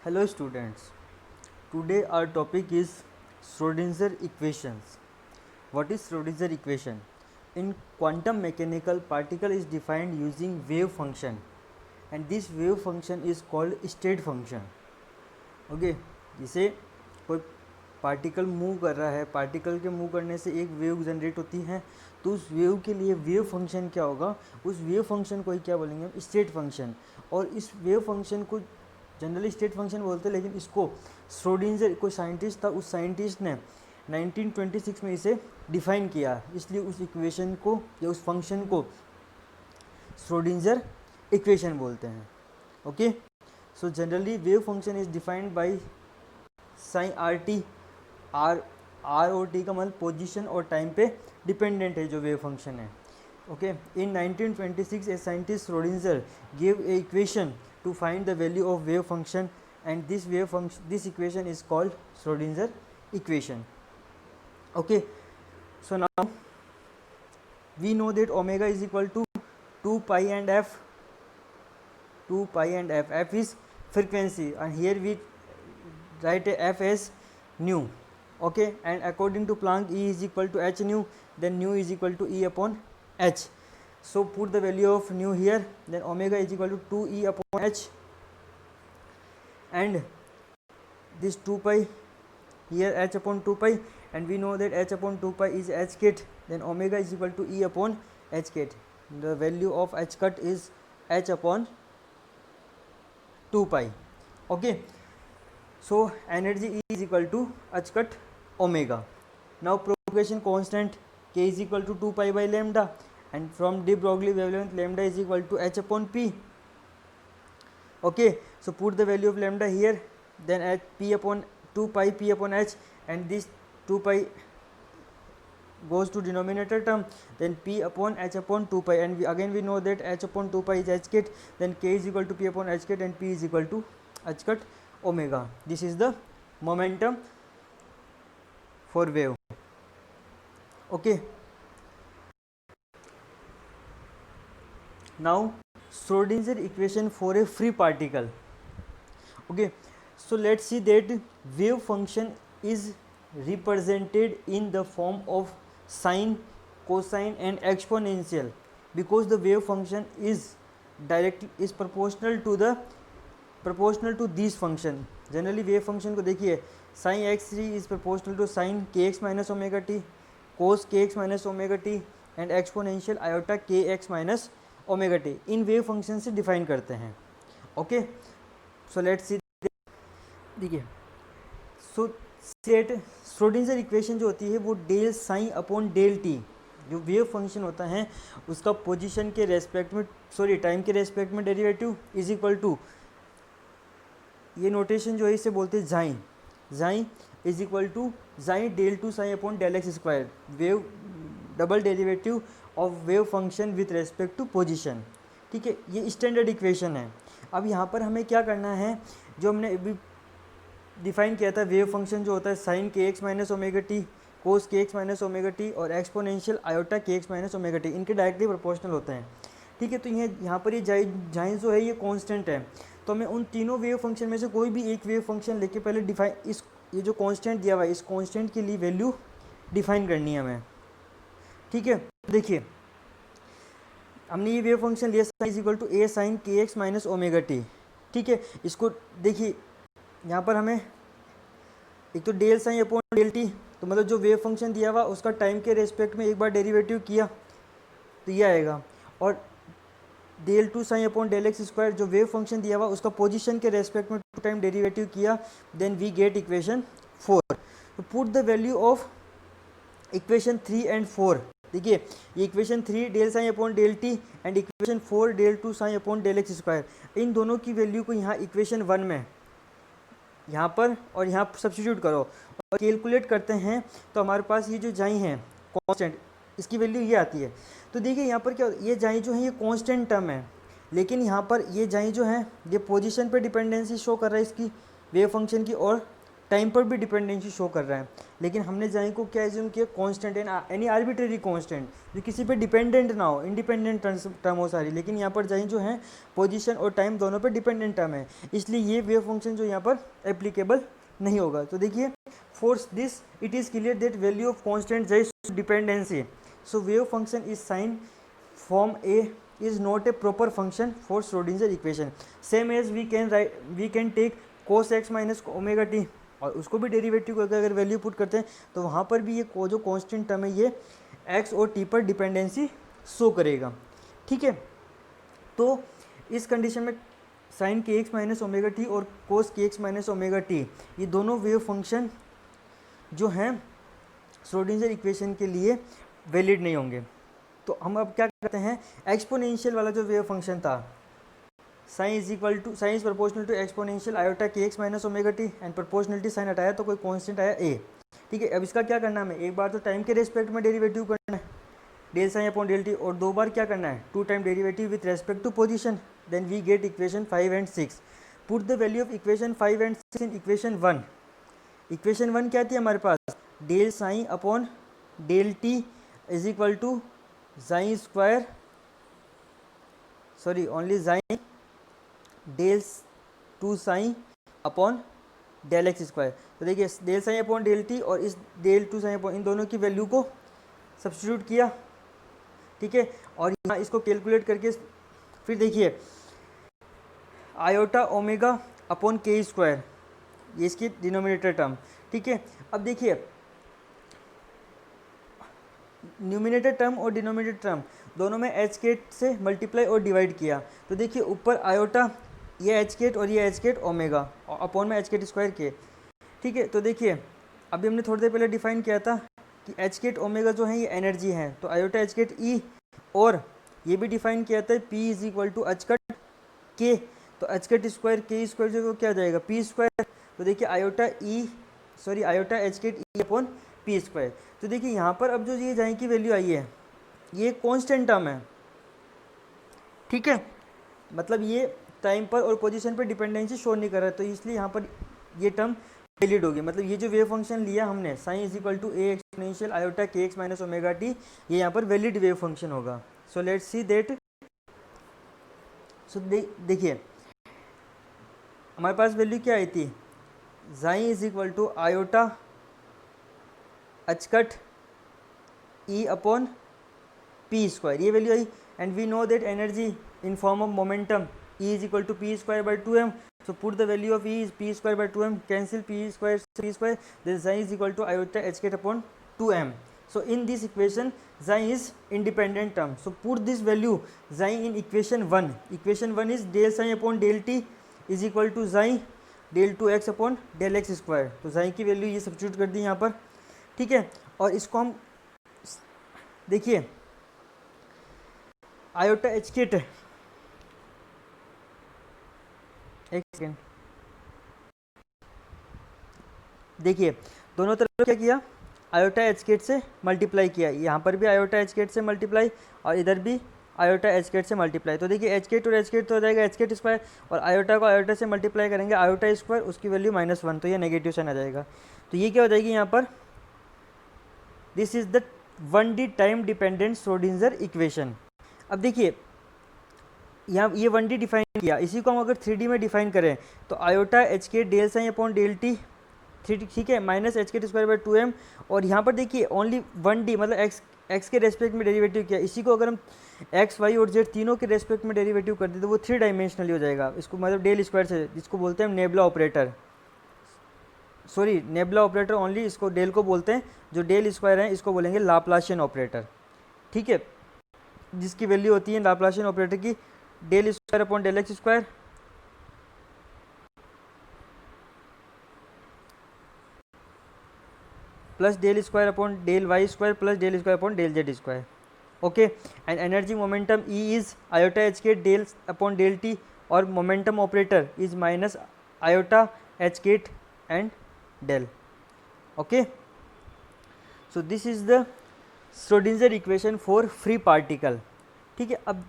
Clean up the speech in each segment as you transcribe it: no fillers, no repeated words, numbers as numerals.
Hello students, today our topic is Schrodinger equations. What is Schrodinger equation? In quantum mechanical, particle is defined using wave function and this wave function is called state function. Okay, जिसे कोई particle move कर रहा है, particle के move करने से एक wave generate होती है, तो उस वेव के लिए वेव फंक्शन क्या होगा, उस वेव फंक्शन को ही क्या बोलेंगे हम, स्टेट फंक्शन। और इस वेव फंक्शन को जनरली स्टेट फंक्शन बोलते हैं, लेकिन इसको श्रोडिंजर कोई साइंटिस्ट था, उस साइंटिस्ट ने 1926 में इसे डिफाइन किया, इसलिए उस इक्वेशन को या उस फंक्शन को श्रोडिंजर इक्वेशन बोलते हैं। Okay, so generally wave function is defined by psi r t, r और टी का मतलब पोजीशन और टाइम पे डिपेंडेंट है जो वेव फंक्शन है। Okay, in 1926 a scientist Schrodinger gave a equation to find the value of wave function and this equation is called Schrodinger equation. Okay, so now we know that omega is equal to 2 pi and f. 2 pi and f is frequency and here we write f as nu. Okay, and according to Planck E is equal to h nu, then nu is equal to E upon h. So put the value of nu here, then omega is equal to 2 E upon h and this 2 pi here, h upon 2 pi, and we know that h upon 2 pi is h cat, then omega is equal to E upon h cat. The value of h cut is h upon 2 pi. Okay, so energy E is equal to h cut omega. Now propagation constant k is equal to 2 pi by lambda, and from de Broglie wavelength lambda is equal to h upon p. Okay, so put the value of lambda here, then at p upon 2 pi p upon h, and this 2 pi goes to denominator term, then p upon h upon 2 pi, and we know that h upon 2 pi is h cat, then k is equal to p upon h cat and p is equal to h cut omega. This is the momentum for wave. Okay, now Schrodinger equation for a free particle. Okay, so let's see that wave function is represented in the form of sine, cosine and exponential, because the wave function is proportional to this function. Generally wave function को देखिए, sin x3 is proportional to sin kx minus omega t, cos kx minus omega t and exponential iota kx minus omega T in wave function से define करते हैं. Okay, so let's see. देखिए, so set Schrodinger equation जो होती है वो del psi upon del T, जो wave function होता है उसका पोजीशन के रेस्पेक्ट में, टाइम के रेस्पेक्ट में डेरिवेटिव इज इक्वल टू, ये नोटेशन जो है इसे बोलते हैं जाइन. जाइन इज इक्वल टू जाइन del two psi upon del x square, wave double derivative of wave function with respect to position. ठीक है, ये स्टैंडर्ड इक्वेशन है. अब यहाँ पर हमें क्या करना है, जो हमने अभी डिफाइन किया था वेव फंक्शन जो होता है sign k x minus omega T, कोस के एक्स माइनस ओमेगा टी और exponential iota k x minus omega T, इनके डायरेक्टली प्रोपोर्शनल होते हैं. ठीक है, तो यहाँ पर ये जाइन जो है ये कांस्टेंट है, तो हमें उन तीनों वेव फंक्शन में से कोई भी एक वेव फंक्शन लेके पहले डिफाइन, ये जो कांस्टेंट दिया हुआ है इस कांस्टेंट के लिए वैल्यू डिफाइन करनी है हमें. ठीक है, देखिए हमने ये वेव फंक्शन लिया psi is equal to A sine k x minus omega t. ठीक है, इसको देखिए यहाँ पर हमें एक तो del psi upon del t, तो मतलब जो वेव फंक्शन दिया हुआ उसका टाइम के रेस्पेक्ट में एक बार डेरिवेटिव किया तो ये आएगा, और del two psi upon del x square जो वेव फंक्शन दिया हुआ उसका पोजीशन के रेस्पेक्ट में टू टाइम डेरिवेटिव किया, देन वी गेट इक्वेशन 4. तो put the value of equation 3 and 4. देखिए, ये equation 3 del psi upon del t and equation 4 del two psi upon del x square, इन दोनों की वैल्यू को यहाँ इक्वेशन 1 में यहाँ पर और यहाँ सब्स्टिट्यूट करो और कैलकुलेट करते हैं, तो हमारे पास ये जो जाई हैं कांस्टेंट, इसकी वैल्यू ये आती है. तो देखिए यहाँ पर क्या, ये जाई जो है ये कांस्टेंट टर्म है, लेकिन यहाँ पर ये जाई जो है ये पोजीशन पर डिपेंडेंसी शो कर रहा है इसकी वेव फंक्शन की, और टाइम पर भी डिपेंडेंसी शो कर रहा है. लेकिन हमने जाई को क्या एज्यूम किया, कांस्टेंट एनी आर्बिट्रेरी कांस्टेंट जो किसी पे डिपेंडेंट ना हो, इंडिपेंडेंट टर्म हो सारी, लेकिन यहाँ पर जाई जो है पोजीशन और टाइम दोनों पे डिपेंडेंट टर्म है, इसलिए ये वेव फंक्शन जो यहाँ पर एप्लीकेबल नहीं होगा। तो देखिए for this it is clear that value of constant जाई dependency, so wave function is psi form a is not a proper function for Schrodinger equation, same as we can take cos x minus omega t, और उसको भी derivative को अगर value put करते हैं तो वहाँ पर भी ये जो कांस्टेंट टर्म है ये x और t पर डिपेंडेंसी शो करेगा। ठीक है, तो इस कंडीशन में sign k x minus omega T और कोस के एक्स माइनस ओमेगा टी ये दोनों वेव फंक्शन जो हैं श्रोडिंजर इक्वेशन के लिए वैलिड नहीं होंगे। तो हम अब क्या करते हैं, एक्सपोनेंशियल वाला जो वेव फंक्शन था psi is proportional to exponential iota k x minus omega t and proportionality sign हटाया तो कोई कांस्टेंट आया ए। ठीक है, अब इसका क्या करना है, हमें एक बार तो टाइम के रेस्पेक्ट में डेरिवेटिव करना है del psi upon del t, और दो बार क्या करना है 2 time derivative with respect to position, then we get equation 5 and 6। Put the value of equation 5 and 6 in equation 1। Equation 1 क्या थी हमारे पास, del psi upon del t is equal to psi square only psi del 2 psi upon del x square. तो देखिए del psi upon del t और इस del 2 psi upon इन दोनों की वैल्यू को सब्स्टिट्यूट किया। ठीक है, और यहाँ इसको कैलकुलेट करके फिर देखिए आयोटा ओमेगा अपॉन के स्क्वायर, ये इसकी डिनोमिनेटर टर्म। ठीक है, अब देखिए न्यूमिनेटर टर्म और डिनोमिनेटर टर्म दोनों में एच केट से मल्टीप्लाई और डिवाइड किया, तो देखिए ऊपर आयोटा ये एच केट और ये एच केट ओमेगा अपॉन में एच केट स्क्वायर के। ठीक है, तो देखिए अभी हमने थोड़ी देर पहले डिफाइन किया था कि एच केट ओमेगा जो है ये एनर्जी है, तो आयोटा एच केट ई, और ये भी डिफाइन किया था p is equal to h cut k, तो h cut square k square जो क्या जाएगा पी स्क्वायर। तो देखिए आयोटा एच केट ई अपॉन पी स्क्वायर। तो देखिए यहाँ पर अब जो ये जाए की वैल्यू आई है ये कांस्टेंट टर्म है। ठीक है, मतलब ये टाइम पर और पोजीशन पर डिपेंडेंसी शो नहीं कर रहा है, तो इसलिए यहाँ पर ये टर्म वैलिड होगी। मतलब ये जो वेव फंक्शन लिया हमने psi is equal to A exponential iota k x minus omega t, ये यहाँ पर वैलिड वेव फंक्शन होगा। सो लेट्स सी दैट। सो देखिए हमारे पास वैल्यू क्या आई थी, psi is equal to iota h cut e upon p square, ये वैल्यू आई, and we know that energy in form of momentum E is equal to p square by 2m. So put the value of E is p square by 2m. Cancel p square. Then psi is equal to iota h ket upon 2m. So in this equation, psi is independent term. So put this value psi in equation 1. Equation 1 is del psi upon del t is equal to psi del 2x upon del x square. तो psi की value ये substitute कर दी यहाँ पर। ठीक है, और इसको हम देखिए आयोटा एच केट, एक सेकेंड, देखिए दोनों तरफ क्या किया, आयोटा एच केट से मल्टीप्लाई किया, यहाँ पर भी आयोटा एच केट से मल्टीप्लाई और इधर भी आयोटा एच केट से मल्टीप्लाई। तो देखिए एच केट और एच केट तो हो जाएगा एच केट स्क्वायर, और आयोटा को आयोटा से मल्टीप्लाई करेंगे आयोटा स्क्वायर, उसकी वैल्यू -1, तो ये नेगेटिव साइन आ जाएगा। तो ये क्या हो जाएगी यहाँ पर, this is the 1D time dependent Schrodinger equation. अब देखिए यहाँ ये 1D डिफाइन किया, इसी को हम अगर 3D में डिफाइन करें तो आयोटा एच के del psi upon del t, ठीक है, माइनस एच के स्क्वायर बाई 2m, और यहाँ पर देखिए ओनली 1D मतलब एक्स के रेस्पेक्ट में डेरिवेटिव किया, इसी को अगर हम एक्स वाई और जेड तीनों के रेस्पेक्ट में डेरिवेटिव कर दें तो वो 3 डायमेंशनली हो जाएगा। इसको मतलब डेल स्क्वायर से, जिसको बोलते हैं nebula operator, nebula operator only इसको डेल को बोलते हैं, जो डेल स्क्वायर है इसको बोलेंगे लाप्लाशियन ऑपरेटर। ठीक है, जिसकी वैल्यू होती है लाप्लाशियन ऑपरेटर की del square upon del x square plus del square upon del y square plus del square upon del z square. Okay, and energy momentum E is iota h cut del upon del t, और momentum operator is minus iota h cut and del. Okay, so this is the Schrodinger equation for free particle. ठीक है, अब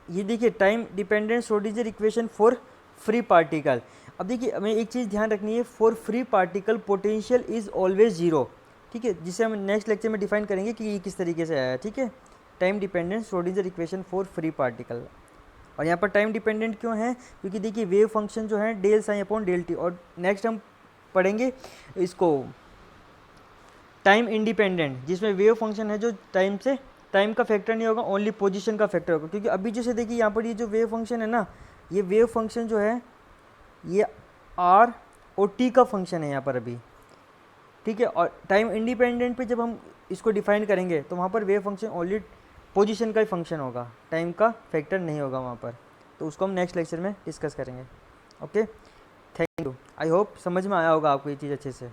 ये देखिए time dependent Schrodinger equation for free particle. अब देखिए हमें एक चीज़ ध्यान रखनी है, for free particle potential is always zero. ठीक है, जिसे हम नेक्स्ट लेक्चर में डिफाइन करेंगे कि ये किस तरीके से आया है, ठीक है। Time dependent Schrodinger equation for free particle. और यहाँ पर टाइम डिपेंडेंट क्यों है, क्योंकि देखिए वेव फंक्शन जो है del psi upon del t, और नेक्स्ट हम पढ़ेंगे इसको टाइम इंडिपेंडेंट, जिसमें वेव फंक्शन है जो टाइम का फैक्टर नहीं होगा, ओनली पोजीशन का फैक्टर होगा। क्योंकि अभी जैसे देखिए यहाँ पर ये जो वेव फंक्शन है ना, ये वेव फंक्शन जो है ये आर और टी का फंक्शन है यहाँ पर अभी, ठीक है। और टाइम इंडिपेंडेंट पे जब हम इसको डिफाइन करेंगे तो वहाँ पर वेव फंक्शन ओनली पोजीशन का ही फंक्शन होगा, टाइम का फैक्टर नहीं होगा वहाँ पर। तो उसको हम नेक्स्ट लेक्चर में डिस्कस करेंगे। Okay, thank you. I hope समझ में आया होगा आपको ये चीज़ अच्छे से।